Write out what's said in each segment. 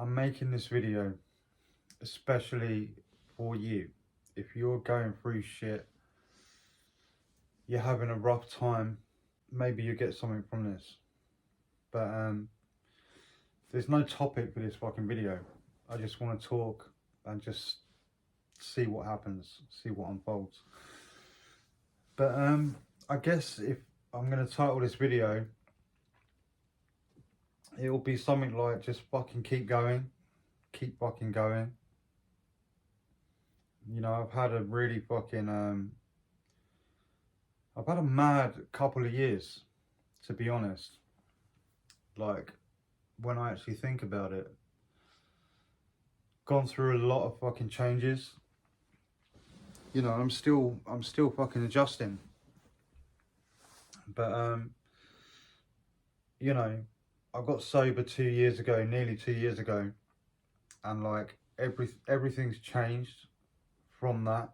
I'm making this video especially for you. If you're going through shit, you're having a rough time, maybe you get something from this. But there's no topic for this fucking video. I just want to talk and just see what happens, see what unfolds. But I guess if I'm going to title this video, it will be something like just fucking keep going, keep fucking going. You know, I've had a really fucking I've had a mad couple of years, to be honest. Like, when I actually think about it, gone through a lot of fucking changes. You know, I'm still fucking adjusting. But you know, I got sober 2 years ago, nearly 2 years ago, and like everything's changed from that.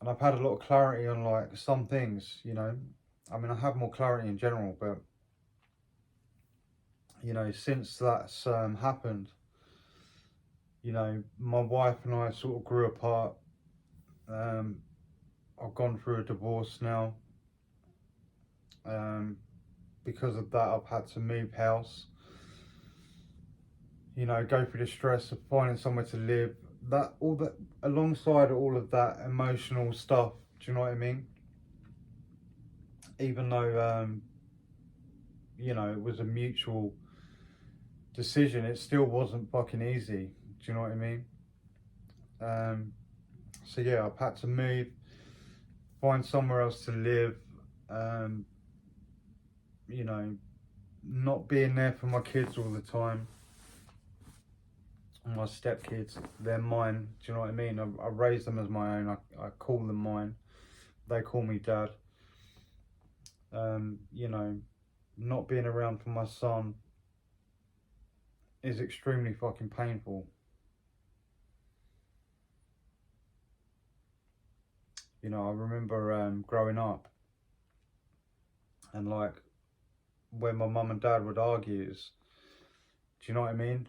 And I've had a lot of clarity on like some things, you know. I mean, I have more clarity in general, but you know, since that's happened, you know, my wife and I sort of grew apart. I've gone through a divorce now. Because of that, I've had to move house. You know, go through the stress of finding somewhere to live. All that alongside all of that emotional stuff. Do you know what I mean? Even though you know, it was a mutual decision, it still wasn't fucking easy. Do you know what I mean? So yeah, I've had to move, find somewhere else to live. You know, not being there for my kids all the time. My stepkids, they're mine. Do you know what I mean? I raised them as my own. I call them mine. They call me dad. You know, not being around for my son is extremely fucking painful. You know, I remember growing up, and like when my mum and dad would argue, do you know what I mean?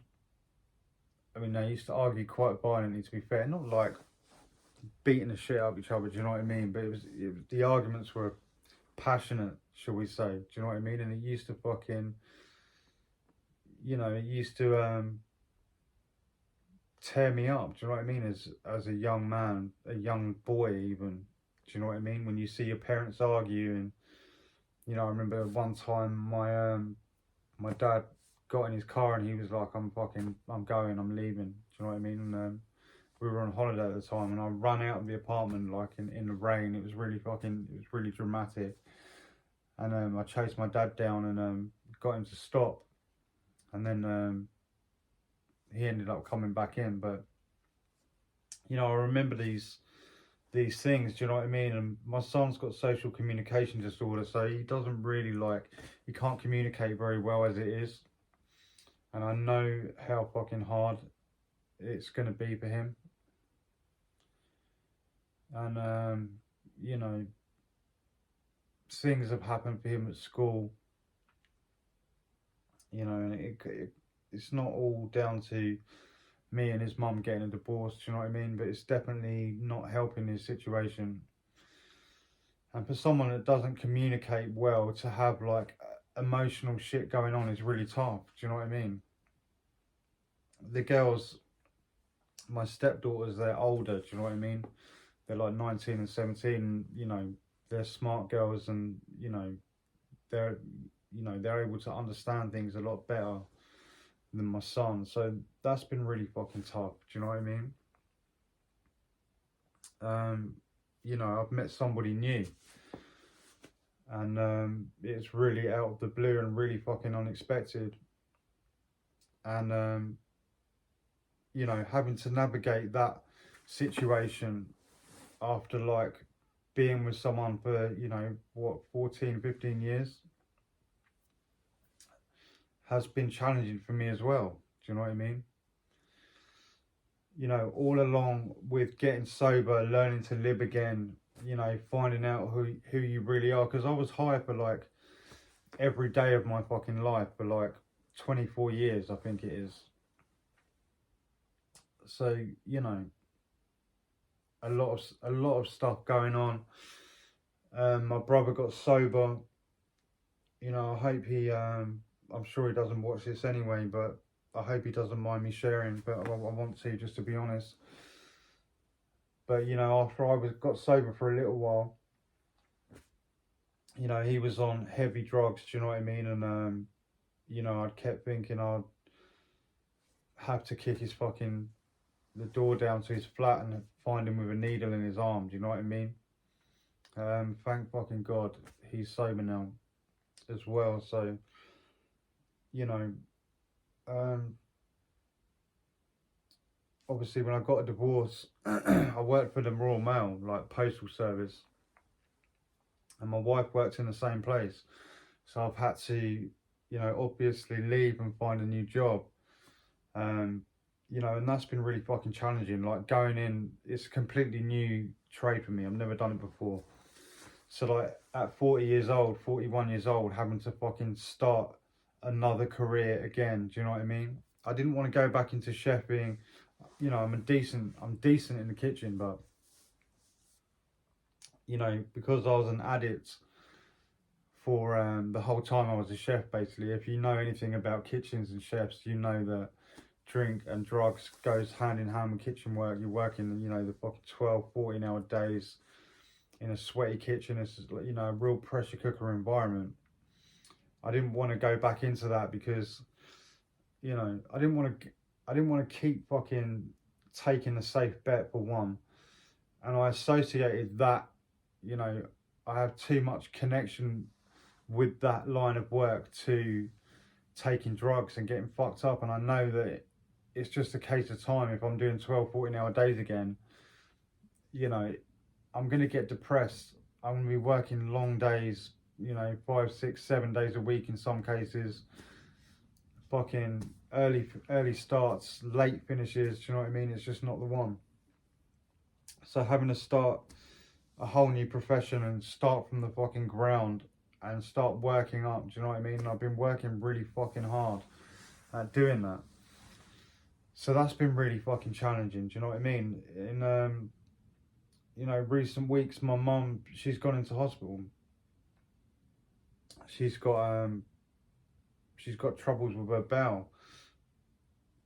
I mean, they used to argue quite violently, to be fair. Not like beating the shit out of each other, do you know what I mean? But the arguments were passionate, shall we say. Do you know what I mean? And it used to fucking, you know, it used to tear me up, do you know what I mean? As a young man, a young boy even, do you know what I mean? When you see your parents argue, and, you know, I remember one time my dad got in his car and he was like, I'm going, I'm leaving. Do you know what I mean? And we were on holiday at the time, and I ran out of the apartment like in the rain. It was really dramatic. And I chased my dad down and got him to stop. And then he ended up coming back in. But, you know, I remember these things, do you know what I mean? And my son's got social communication disorder, so he doesn't really he can't communicate very well as it is. And I know how fucking hard it's going to be for him. And, you know, things have happened for him at school. You know, and it's not all down to me and his mum getting a divorce, do you know what I mean? But it's definitely not helping his situation. And for someone that doesn't communicate well, to have like emotional shit going on is really tough, do you know what I mean? The girls, my stepdaughters, they're older, do you know what I mean? They're like 19 and 17, you know, they're smart girls, and, you know, they're able to understand things a lot better than my son. So that's been really fucking tough, do you know what I mean? You know, I've met somebody new, and it's really out of the blue and really fucking unexpected. And you know, having to navigate that situation after like being with someone for, you know, what, 14, 15 years has been challenging for me as well. Do you know what I mean? You know, all along with getting sober, learning to live again, you know, finding out who you really are. Because I was high for like every day of my fucking life for like 24 years, I think it is. So, you know, a lot of stuff going on. My brother got sober. You know, I hope he, I'm sure he doesn't watch this anyway, but I hope he doesn't mind me sharing, but I want to, just to be honest. But, you know, after I got sober for a little while, you know, he was on heavy drugs, do you know what I mean? And, you know, I kept thinking I'd have to kick the door down to his flat and find him with a needle in his arm, do you know what I mean? Thank fucking God he's sober now as well. So, you know, obviously when I got a divorce, I worked for the Royal Mail, like postal service, and my wife works in the same place. So I've had to, you know, obviously leave and find a new job. You know, and that's been really fucking challenging. Like going in, it's a completely new trade for me. I've never done it before. So like at 40 years old, 41 years old, having to fucking start another career again. Do you know what I mean? I didn't want to go back into chefing. You know, I'm decent in the kitchen, but you know, because I was an addict for the whole time I was a chef, basically. If you know anything about kitchens and chefs, you know that drink and drugs goes hand in hand with kitchen work. You're working, you know, the fucking 12, 14-hour days in a sweaty kitchen. It's, you know, a real pressure cooker environment. I didn't want to go back into that because, you know, I didn't want to keep fucking taking the safe bet, for one. And I associated that, you know, I have too much connection with that line of work to taking drugs and getting fucked up. And I know that it's just a case of time. If I'm doing 12, 14-hour days again, you know, I'm going to get depressed. I'm going to be working long days, you know, 5, 6, 7 days a week in some cases. Fucking early starts, late finishes, do you know what I mean? It's just not the one. So having to start a whole new profession and start from the fucking ground and start working up, do you know what I mean? And I've been working really fucking hard at doing that. So that's been really fucking challenging, do you know what I mean? In you know, recent weeks, my mum, she's gone into hospital. She's got troubles with her bowel.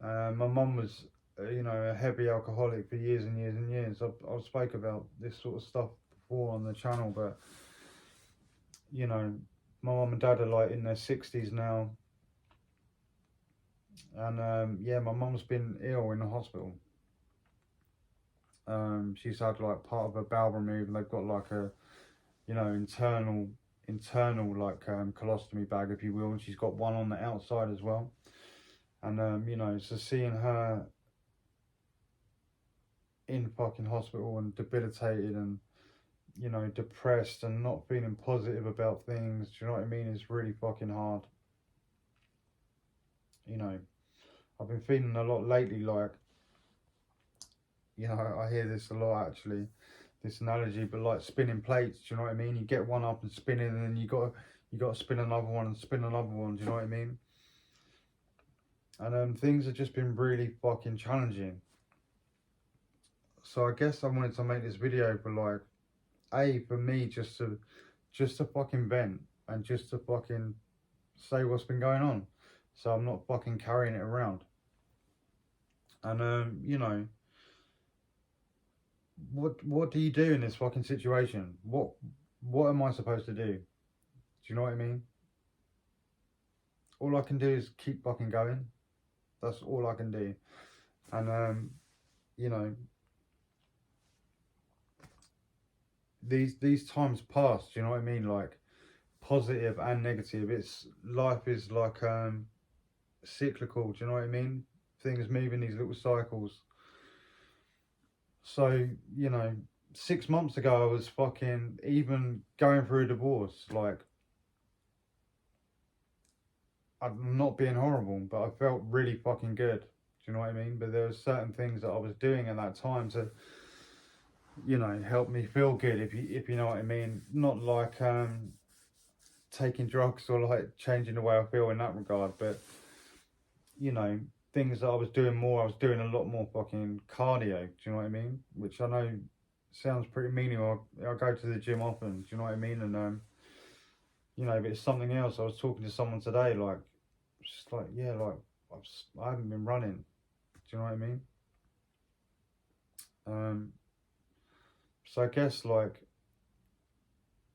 My mum was, you know, a heavy alcoholic for years and years and years. I've spoke about this sort of stuff before on the channel, but you know, my mum and dad are like in their 60s now, and yeah, my mum's been ill in the hospital. She's had like part of her bowel removed, and they've got like a, you know, internal like colostomy bag, if you will, and she's got one on the outside as well. And you know, so seeing her in fucking hospital and debilitated and, you know, depressed and not feeling positive about things, do you know what I mean, is really fucking hard. You know, I've been feeling a lot lately, like, you know, I hear this a lot actually, this analogy, but like spinning plates, do you know what I mean? You get one up and spin it, and then you got to spin another one and spin another one, do you know what I mean? And things have just been really fucking challenging. So I guess I wanted to make this video for like, for me just to fucking vent and just to fucking say what's been going on, so I'm not fucking carrying it around. And you know, what do you do in this fucking situation? What am I supposed to do? Do you know what I mean? All I can do is keep fucking going. That's all I can do. And you know, these times pass, do you know what I mean? Like positive and negative. It's life is like cyclical, do you know what I mean? Things move in these little cycles. So, you know, 6 months ago I was fucking even going through a divorce. Like, I'm not being horrible, but I felt really fucking good. Do you know what I mean? But there were certain things that I was doing at that time to, you know, help me feel good, if you know what I mean. Not like taking drugs or like changing the way I feel in that regard, but you know, things that I was doing more. I was doing a lot more fucking cardio. Do you know what I mean? Which I know sounds pretty menial. I go to the gym often. Do you know what I mean? And you know, but it's something else. I was talking to someone today, like, just like, yeah, like I haven't been running. Do you know what I mean? Um, so I guess like,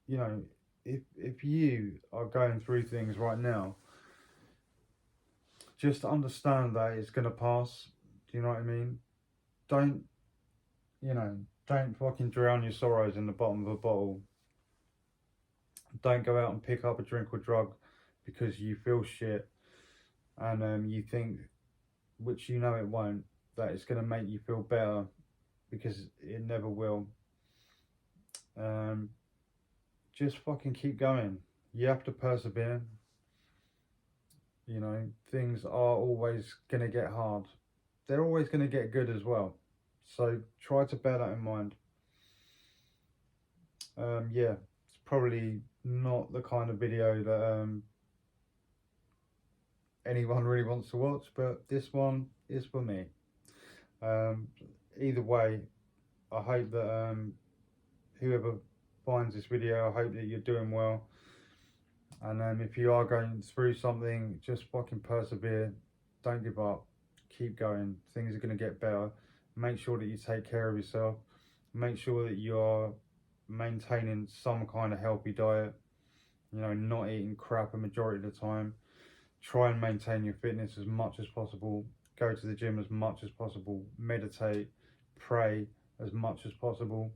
you know, if you are going through things right now, just understand that it's gonna pass. Do you know what I mean? Don't, you know, don't fucking drown your sorrows in the bottom of a bottle. Don't go out and pick up a drink or drug because you feel shit and you think, which you know it won't, that it's gonna make you feel better, because it never will. Um, just fucking keep going. You have to persevere. You know, things are always gonna get hard. They're always gonna get good as well. So try to bear that in mind. Yeah, it's probably not the kind of video that anyone really wants to watch, but this one is for me. Um, Either way, I hope that whoever finds this video, I hope that you're doing well. And if you are going through something, just fucking persevere. Don't give up. Keep going. Things are going to get better. Make sure that you take care of yourself. Make sure that you're maintaining some kind of healthy diet. You know, not eating crap a majority of the time. Try and maintain your fitness as much as possible. Go to the gym as much as possible. Meditate. Pray as much as possible.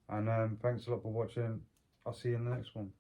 And thanks a lot for watching. I'll see you in the next one.